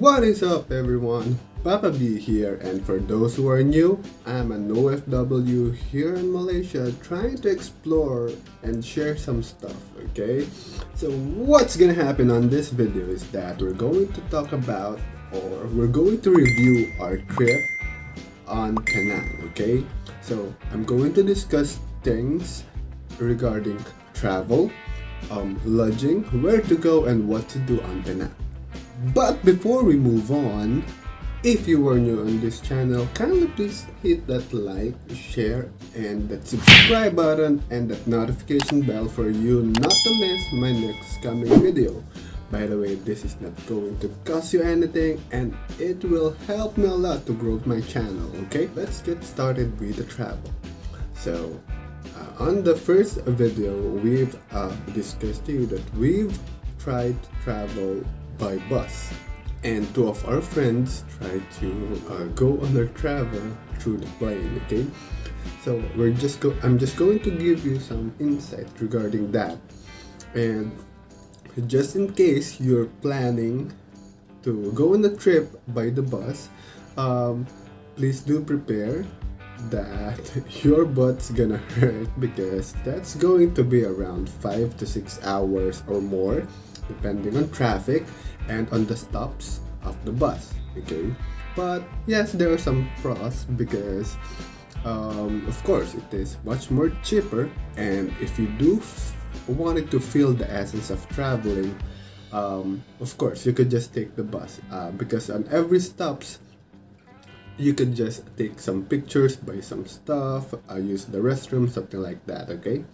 What is up everyone? Papa B here, and for those who are new, I'm an OFW here in Malaysia trying to explore and share some stuff, okay? So what's gonna happen on this video is that we're going to talk about, or we're going to review our trip on Penang, okay? So I'm going to discuss things regarding travel, lodging, where to go and what to do on Penang. But before we move on, if you are new on this channel, kindly please hit that like, share, and that subscribe button and that notification bell for you not to miss my next coming video. By the way, this is not going to cost you anything and it will help me a lot to grow my channel, okay? Let's get started with the travel. So, on the first video, we've discussed to you that we've tried to travel by bus, and two of our friends tried to go on their travel through the plane, okay? So I'm just going to give you some insight regarding that, and just in case you're planning to go on a trip by the bus, please do prepare that your butt's gonna hurt, because that's going to be around 5 to 6 hours or more depending on traffic and on the stops of the bus, okay? But yes, there are some pros, because of course it is much more cheaper, and if you do wanted to feel the essence of traveling, of course you could just take the bus, because on every stops you could just take some pictures, buy some stuff, use the restroom, something like that, okay?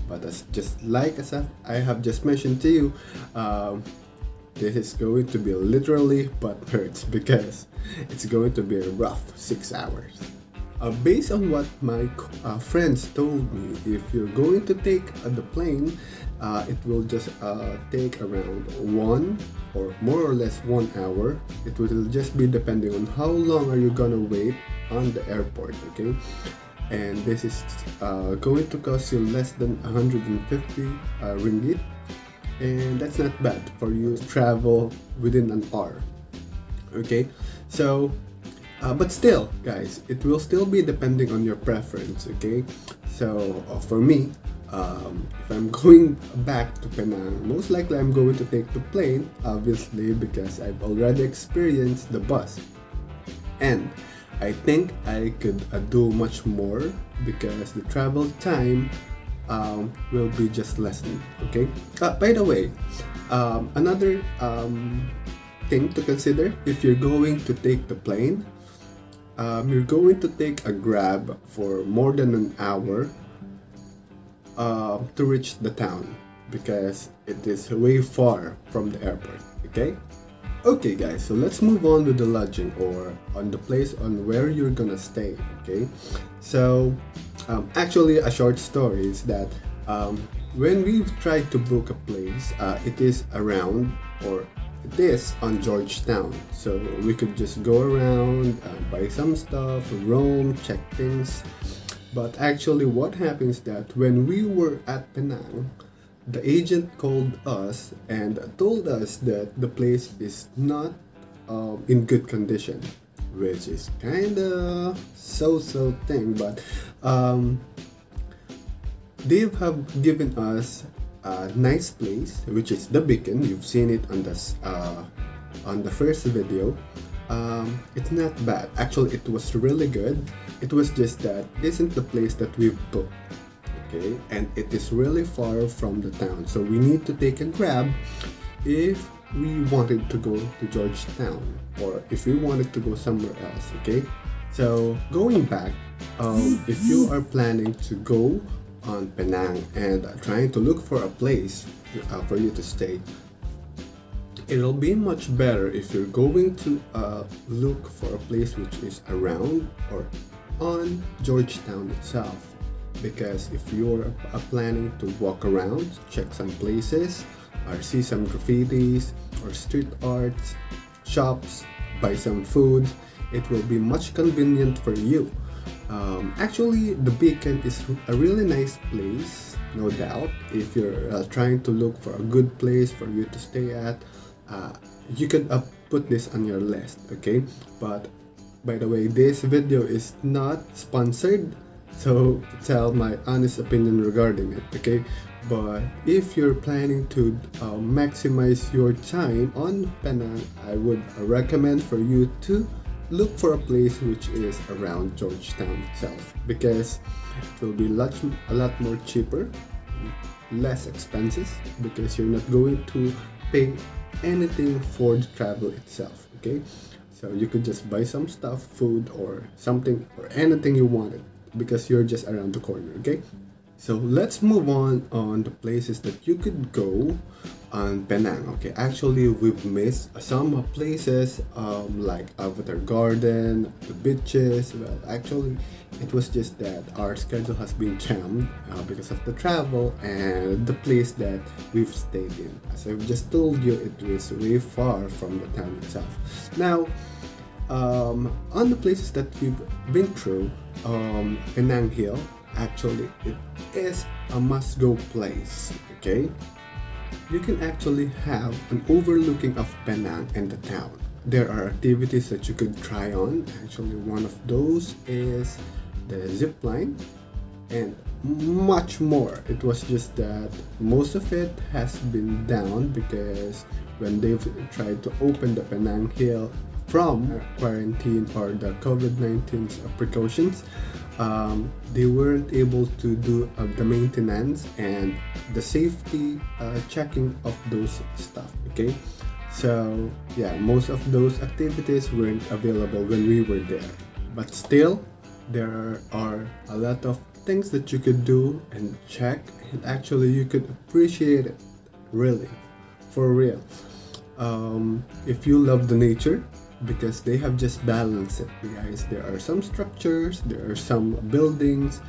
But as I have just mentioned to you, this is going to be literally butt hurts, because it's going to be a rough 6 hours. Based on what my friends told me, if you're going to take the plane, it will just take around 1 or more or less 1 hour. It will just be depending on how long are you gonna wait on the airport, okay? And this is going to cost you less than 150 ringgit, and that's not bad for you to travel within an hour, okay? So but still guys, it will still be depending on your preference, okay? So for me, if I'm going back to Penang, most likely I'm going to take the plane, obviously, because I've already experienced the bus, and I think I could do much more, because the travel time will be just lessened, okay? By the way, another thing to consider, if you're going to take the plane, you're going to take a Grab for more than an hour to reach the town, because it is way far from the airport, okay? Okay guys, so let's move on with the lodging, or on the place on where you're gonna stay, okay? So actually, a short story is that when we've tried to book a place, it is around, or it is on Georgetown, so we could just go around, buy some stuff, roam, check things. But actually what happens that when we were at Penang, the agent called us and told us that the place is not in good condition, which is kinda so-so thing, but they have given us a nice place, which is the Beacon. You've seen it on the first video. It's not bad, actually. It was really good. It was just that this isn't the place that we've booked, okay? And it is really far from the town, so we need to take a Grab if we wanted to go to Georgetown, or if we wanted to go somewhere else, okay? So going back, if you are planning to go on Penang and trying to look for a place for you to stay, it'll be much better if you're going to look for a place which is around or on Georgetown itself, because if you're planning to walk around, check some places, or see some graffitis or street arts, shops, buy some food, it will be much convenient for you. Actually, the Beacon is a really nice place, no doubt. If you're trying to look for a good place for you to stay at, you could put this on your list, okay? But by the way, this video is not sponsored, so tell my honest opinion regarding it, okay? But if you're planning to maximize your time on Penang, I would recommend for you to look for a place which is around Georgetown itself, because it will be a lot more cheaper, less expenses, because you're not going to pay anything for the travel itself, okay? So you could just buy some stuff, food or something or anything you wanted, because you're just around the corner, okay? So let's move on the places that you could go on Penang. Okay, actually we've missed some places like Avatar Garden, the beaches. Well, actually it was just that our schedule has been jammed because of the travel and the place that we've stayed in. As I've just told you, it was way far from the town itself. Now, on the places that we've been through, Penang Hill, actually it is a must-go place, okay? You can actually have an overlooking of Penang and the town. There are activities that you could try on. Actually, one of those is the zip line and much more. It was just that most of it has been down because when they've tried to open the Penang Hill from quarantine or the COVID-19's precautions, they weren't able to do the maintenance and the safety checking of those stuff, okay? So yeah, most of those activities weren't available when we were there, but still there are a lot of things that you could do and check, and actually you could appreciate it, really, for real. If you love the nature, because they have just balanced it, guys. There are some structures, there are some buildings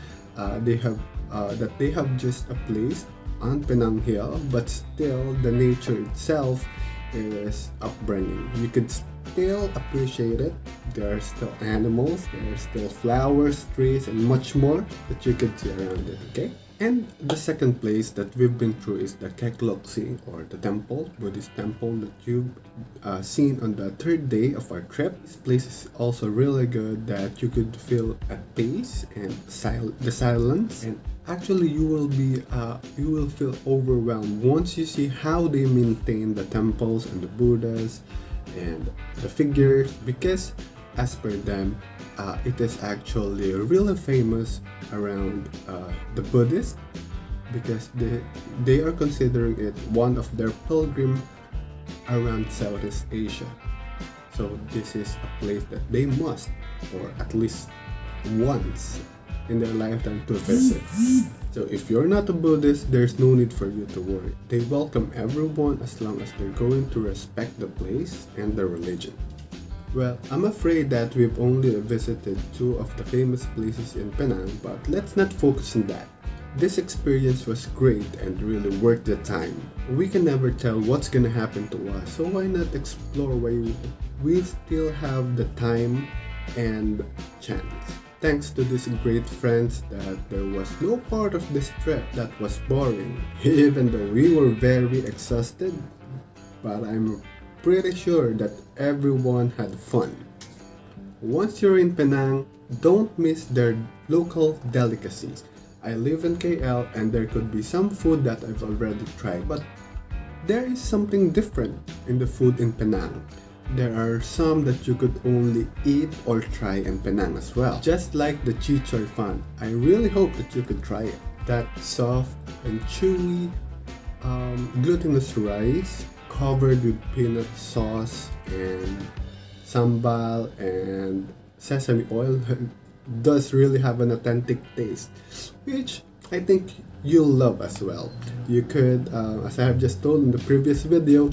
they have just placed on Penang Hill, but still the nature itself is upbringing. You could still appreciate it. There are still animals, there are still flowers, trees, and much more that you could see around it, okay? And the second place that we've been through is the Kekloksi, or the temple, Buddhist temple that you've seen on the third day of our trip. This place is also really good, that you could feel at peace and the silence. And actually you will feel overwhelmed once you see how they maintain the temples and the Buddhas and the figures, because as per them, it is actually really famous around the Buddhists, because they are considering it one of their pilgrim around Southeast Asia. So this is a place that they must, or at least once in their lifetime, to visit. So if you're not a Buddhist, there's no need for you to worry. They welcome everyone as long as they're going to respect the place and the religion. Well, I'm afraid that we've only visited two of the famous places in Penang, but let's not focus on that. This experience was great and really worth the time. We can never tell what's gonna happen to us, so why not explore while we still have the time and chance. Thanks to these great friends, that there was no part of this trip that was boring, even though we were very exhausted, but I'm pretty sure that everyone had fun. Once you're in Penang, don't miss their local delicacies. I live in KL and there could be some food that I've already tried, but there is something different in the food in Penang. There are some that you could only eat or try in Penang as well. Just like the chichoy fan, I really hope that you could try it. That soft and chewy glutinous rice covered with peanut sauce and sambal and sesame oil does really have an authentic taste, which I think you'll love as well. You could, as I have just told in the previous video,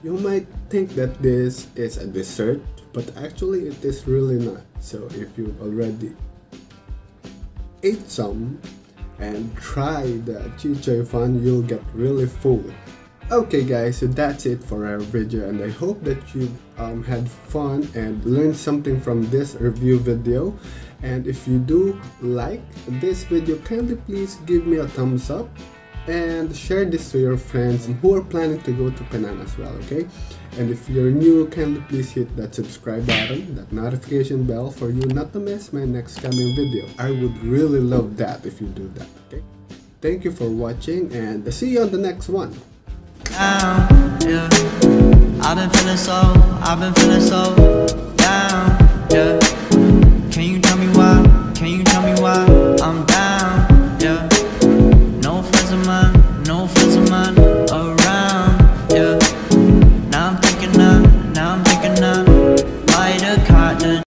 you might think that this is a dessert, but actually it is really not. So if you've already ate some and tried the chichoy fan, you'll get really full. Okay guys, so that's it for our video, and I hope that you had fun and learned something from this review video. And if you do like this video, kindly please give me a thumbs up and share this to your friends who are planning to go to Penang as well, okay? And if you're new, kindly please hit that subscribe button, that notification bell for you not to miss my next coming video. I would really love that if you do that, okay? Thank you for watching and see you on the next one. Yeah. I've been feeling so down, yeah. Can you tell me why? Can you tell me